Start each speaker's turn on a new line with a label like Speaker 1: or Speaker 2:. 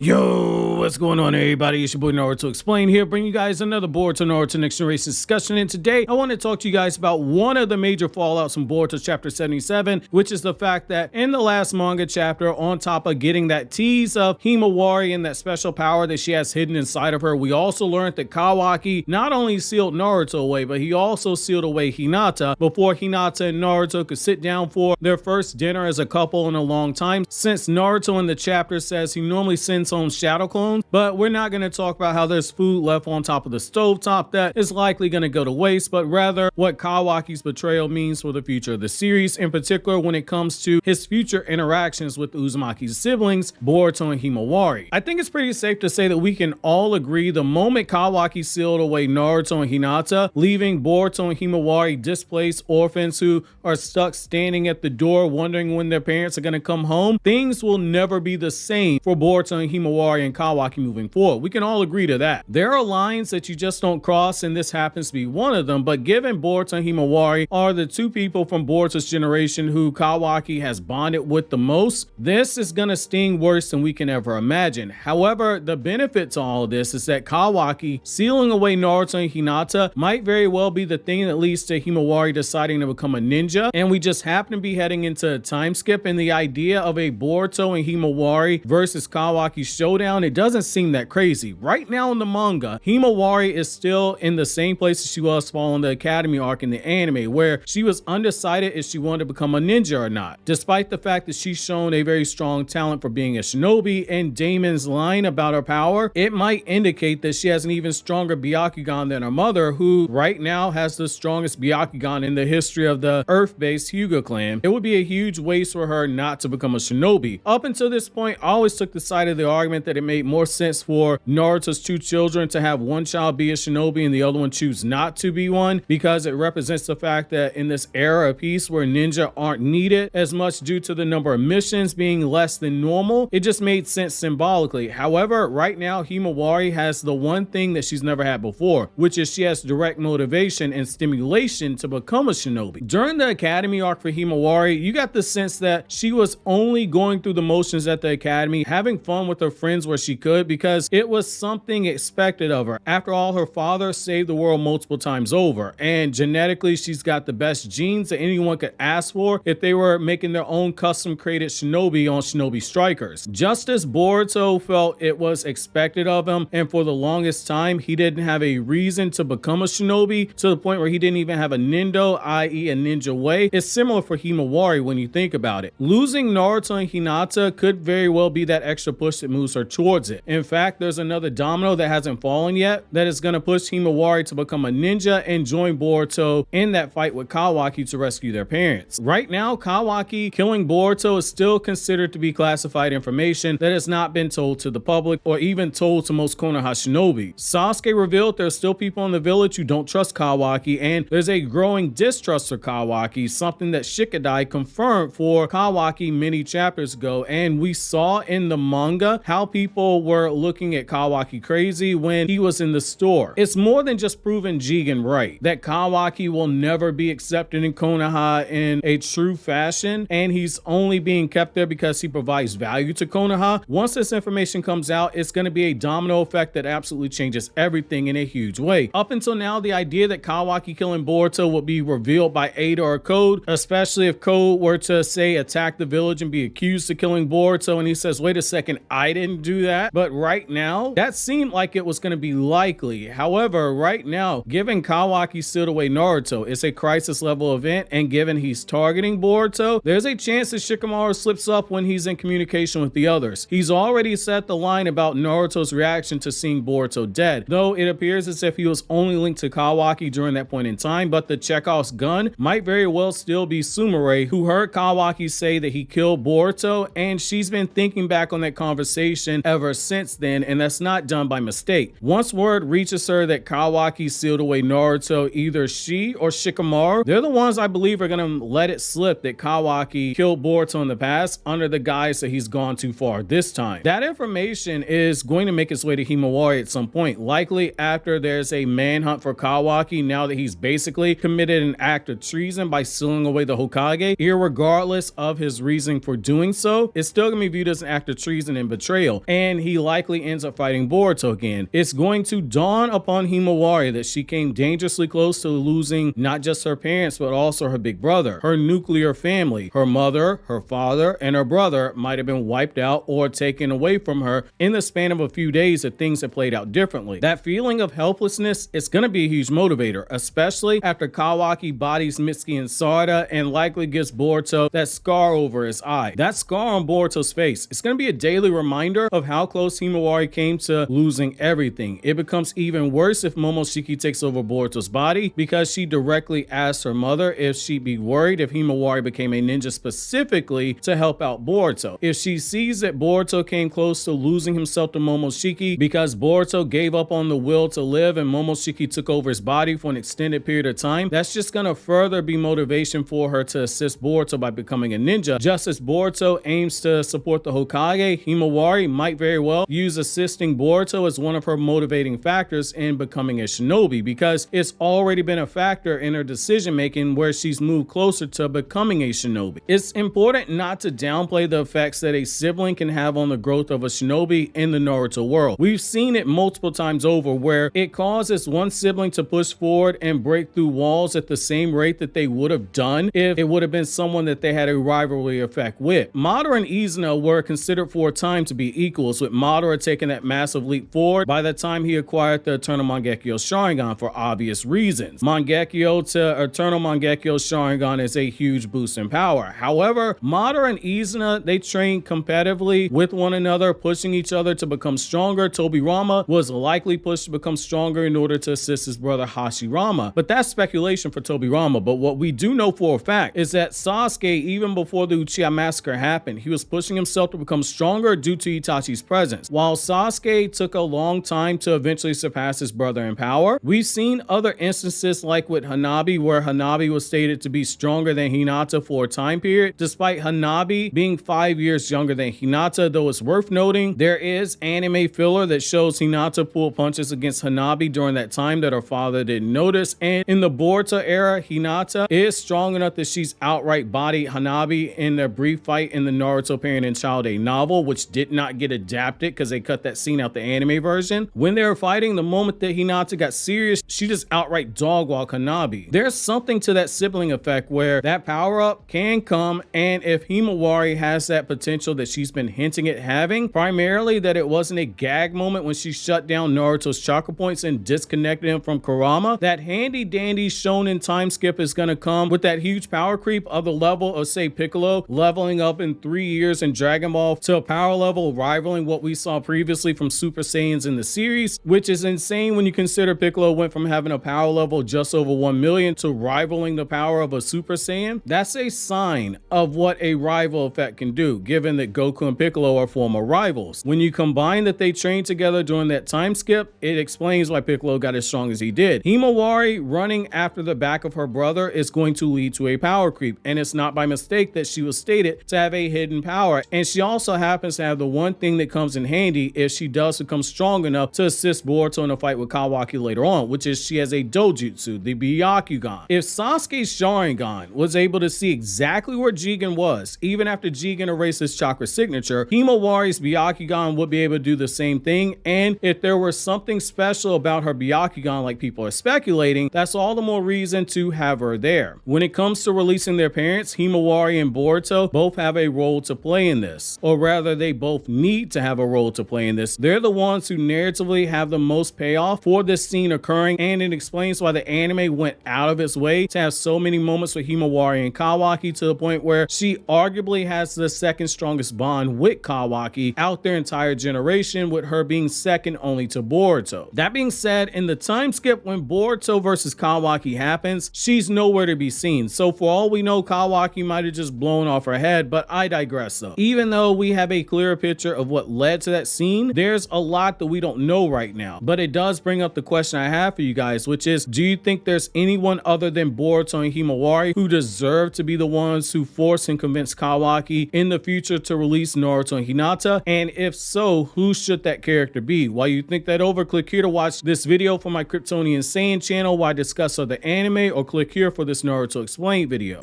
Speaker 1: Yo, what's going on, everybody? It's your boy Naruto Explain here, bringing you guys another Boruto Naruto Next Generation discussion. And today, I want to talk to you guys about one of the major fallouts from Boruto chapter 77, which is the fact that in the last manga chapter, on top of getting that tease of Himawari and that special power that she has hidden inside of her, we also learned that Kawaki not only sealed Naruto away, but he also sealed away Hinata before Hinata and Naruto could sit down for their first dinner as a couple in a long time, since Naruto in the chapter says he normally sends home shadow clones. But we're not going to talk about how there's food left on top of the stovetop that is likely going to go to waste, but rather what Kawaki's betrayal means for the future of the series, in particular when it comes to his future interactions with Uzumaki's siblings, Boruto and Himawari. I think it's pretty safe to say that we can all agree the moment Kawaki sealed away Naruto and Hinata, leaving Boruto and Himawari displaced orphans who are stuck standing at the door wondering when their parents are going to come home, things will never be the same for Boruto and Himawari and Kawaki moving forward. We can all agree to that. There are lines that you just don't cross, and this happens to be one of them, but given Boruto and Himawari are the two people from Boruto's generation who Kawaki has bonded with the most, this is gonna sting worse than we can ever imagine. However, the benefit to all of this is that Kawaki sealing away Naruto and Hinata might very well be the thing that leads to Himawari deciding to become a ninja, and we just happen to be heading into a time skip, and the idea of a Boruto and Himawari versus Kawaki showdown, it doesn't seem that crazy. Right now in the manga, Himawari is still in the same place as she was following the academy arc in the anime, where she was undecided if she wanted to become a ninja or not, despite the fact that she's shown a very strong talent for being a shinobi. And Damon's line about her power, it might indicate that she has an even stronger Byakugan than her mother, who right now has the strongest Byakugan in the history of the Earth-based Hyuga clan. It would be a huge waste for her not to become a shinobi. Up until this point, I always took the side of the argument that it made more sense for Naruto's two children to have one child be a shinobi and the other one choose not to be one, because it represents the fact that in this era of peace where ninja aren't needed as much due to the number of missions being less than normal, it just made sense symbolically. However, right now Himawari has the one thing that she's never had before, which is she has direct motivation and stimulation to become a shinobi. During the academy arc for Himawari, you got the sense that she was only going through the motions at the academy, having fun with her friends where she could, because it was something expected of her. After all, her father saved the world multiple times over, and genetically she's got the best genes that anyone could ask for if they were making their own custom created shinobi on Shinobi Strikers. Just as Boruto felt it was expected of him, and for the longest time he didn't have a reason to become a shinobi, to the point where he didn't even have a nindo, i.e. a ninja way. It's similar for Himawari when you think about it. Losing Naruto and Hinata could very well be that extra push that moves her towards it. In fact, there's another domino that hasn't fallen yet that is going to push Himawari to become a ninja and join Boruto in that fight with Kawaki to rescue their parents. Right now, Kawaki killing Boruto is still considered to be classified information that has not been told to the public or even told to most Konoha shinobi. Sasuke revealed there's still people in the village who don't trust Kawaki, and there's a growing distrust for Kawaki, something that Shikadai confirmed for Kawaki many chapters ago, and we saw in the manga how people were looking at Kawaki crazy when he was in the store. It's more than just proving Jigen right, that Kawaki will never be accepted in Konoha in a true fashion, and he's only being kept there because he provides value to Konoha. Once this information comes out, it's going to be a domino effect that absolutely changes everything in a huge way. Up until now, the idea that Kawaki killing Boruto would be revealed by Ada or Code, especially if Code were to say attack the village and be accused of killing Boruto, and he says, wait a second, I didn't do that. But right now, that seemed like it was going to be likely. However, right now, given Kawaki sealed away Naruto, it's a crisis level event, and given he's targeting Boruto, there's a chance that Shikamaru slips up when he's in communication with the others. He's already set the line about Naruto's reaction to seeing Boruto dead, though it appears as if he was only linked to Kawaki during that point in time, but the Chekhov's gun might very well still be Sumire, who heard Kawaki say that he killed Boruto, and she's been thinking back on that conversation ever since then, and that's not done by mistake. Once word reaches her that Kawaki sealed away Naruto, either she or Shikamaru, they're the ones I believe are gonna let it slip that Kawaki killed Boruto in the past under the guise that he's gone too far this time. That information is going to make its way to Himawari at some point, likely after there's a manhunt for Kawaki now that he's basically committed an act of treason by sealing away the Hokage. Irregardless of his reasoning for doing so, it's still gonna be viewed as an act of treason and betrayal, and he he likely ends up fighting Boruto again. It's going to dawn upon Himawari that she came dangerously close to losing not just her parents, but also her big brother, her nuclear family. Her mother, her father, and her brother might have been wiped out or taken away from her in the span of a few days if things had played out differently. That feeling of helplessness is going to be a huge motivator, especially after Kawaki bodies Mitsuki and Sarada and likely gives Boruto that scar over his eye. That scar on Boruto's face is going to be a daily reminder of how close Himawari came to losing everything. It becomes even worse if Momoshiki takes over Boruto's body because she directly asked her mother if she'd be worried if Himawari became a ninja specifically to help out Boruto. If she sees that Boruto came close to losing himself to Momoshiki because Boruto gave up on the will to live and Momoshiki took over his body for an extended period of time, that's just going to further be motivation for her to assist Boruto by becoming a ninja. Just as Boruto aims to support the Hokage, Himawari might very well use assisting Boruto as one of her motivating factors in becoming a shinobi, because it's already been a factor in her decision making where she's moved closer to becoming a shinobi. It's important not to downplay the effects that a sibling can have on the growth of a shinobi in the Naruto world. We've seen it multiple times over where it causes one sibling to push forward and break through walls at the same rate that they would have done if it would have been someone that they had a rivalry effect with. Madara and Izuna were considered for a time to be equals, with Madara taking that massive leap forward by the time he acquired the Eternal Mangekyo Sharingan for obvious reasons. Mangekyo to Eternal Mangekyo Sharingan is a huge boost in power. However, Madara and Izuna, they train competitively with one another, pushing each other to become stronger. Tobirama was likely pushed to become stronger in order to assist his brother Hashirama, but that's speculation for Tobirama. But what we do know for a fact is that Sasuke, even before the Uchiha massacre happened, he was pushing himself to become stronger due to Itachi's presence. While Sasuke took a long time to eventually surpass his brother in power, we've seen other instances like with Hanabi, where Hanabi was stated to be stronger than Hinata for a time period, despite Hanabi being 5 years younger than Hinata. Though it's worth noting, there is anime filler that shows Hinata pull punches against Hanabi during that time that her father didn't notice, and in the Boruto era, Hinata is strong enough that she's outright bodied Hanabi in their brief fight in the Naruto Parent and Child A novel, which did not get adapted because they cut that scene out the anime version. When they were fighting, the moment that Hinata got serious, she just outright dog-walked Hanabi. There's something to that sibling effect where that power-up can come, and if Himawari has that potential that she's been hinting at having, primarily that it wasn't a gag moment when she shut down Naruto's chakra points and disconnected him from Kurama, that handy-dandy shonen time skip is going to come with that huge power creep of the level of, say, Piccolo leveling up in 3 years in Dragon Ball to a power level rivaling what we saw previously from Super Saiyans in the series, which is insane when you consider Piccolo went from having a power level just over 1 million to rivaling the power of a Super Saiyan. That's a sign of what a rival effect can do, given that Goku and Piccolo are former rivals. When you combine that they trained together during that time skip, it explains why Piccolo got as strong as he did. Himawari running after the back of her brother is going to lead to a power creep, and it's not by mistake that she was stated to have a hidden power, and she also happens to have the one thing that comes in handy if she does become strong enough to assist Boruto in a fight with Kawaki later on, which is she has a dojutsu, the Byakugan. If Sasuke's Sharingan was able to see exactly where Jigen was, even after Jigen erased his chakra signature, Himawari's Byakugan would be able to do the same thing, and if there was something special about her Byakugan like people are speculating, that's all the more reason to have her there. When it comes to releasing their parents, Himawari and Boruto both have a role to play in this, or rather they both need to have a role to play in this. They're the ones who narratively have the most payoff for this scene occurring, and it explains why the anime went out of its way to have so many moments with Himawari and Kawaki, to the point where she arguably has the second strongest bond with Kawaki out their entire generation, with her being second only to Boruto. That being said, in the time skip when Boruto versus Kawaki happens, she's nowhere to be seen. So for all we know, Kawaki might have just blown off her head, but I digress though. Even though we have a clearer picture of what led to that scene, there's a lot that we don't know right now. But it does bring up the question I have for you guys, which is, do you think there's anyone other than Boruto and Himawari who deserve to be the ones who force and convince Kawaki in the future to release Naruto and Hinata? And if so, who should that character be? While you think that over, click here to watch this video for my KRYPTONIAN SAIYAN channel while I discuss other anime, or click here for this Naruto Explained video.